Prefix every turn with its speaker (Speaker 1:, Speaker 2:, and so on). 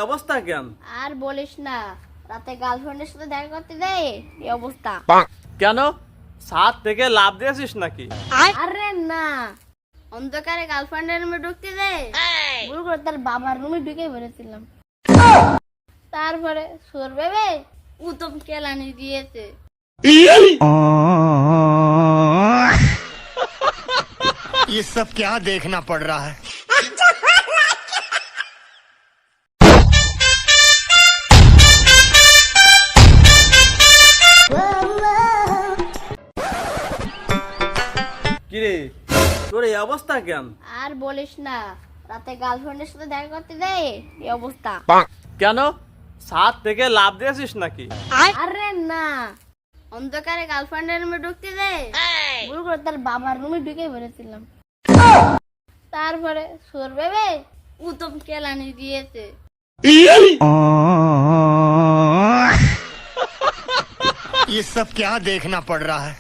Speaker 1: অবস্থা কেন?
Speaker 2: আর বলিস না, রাতে গার্লফ্রেন্ডের সাথে দেখা করতে যাই এই অবস্থা।
Speaker 1: কেন, ছাদ থেকে লাফ দিয়েছিস নাকি?
Speaker 2: আরে না, অন্ধকারে গার্লফ্রেন্ডের রুমে ঢুকতে যাই ভুল করে তার বাবার রুমে ঢুকে বেরোছিলাম। তারপরে সুর ভেবে উত্তম কেলানি দিয়েছে।
Speaker 3: ये सब क्या देखना पड़ रहा है?
Speaker 1: কিরে, তোর এই অবস্থা কেন?
Speaker 2: আর বলিস না, রাতে গার্লফ্রেন্ডের সাথে দেখা করতে যাই এই অবস্থা।
Speaker 1: কেন, ছাদ থেকে লাফ দিয়েছিস নাকি?
Speaker 2: আরে না, অন্ধকারে গার্লফ্রেন্ডের রুমে ঢুকতে যাই ভুল করে তার বাবার রুমে ঢুকে বেরোছিলাম। তারপরে সুর ভেবে উত্তম কেলানি দিয়েছে।
Speaker 3: ये सब क्या देखना पड़ रहा है?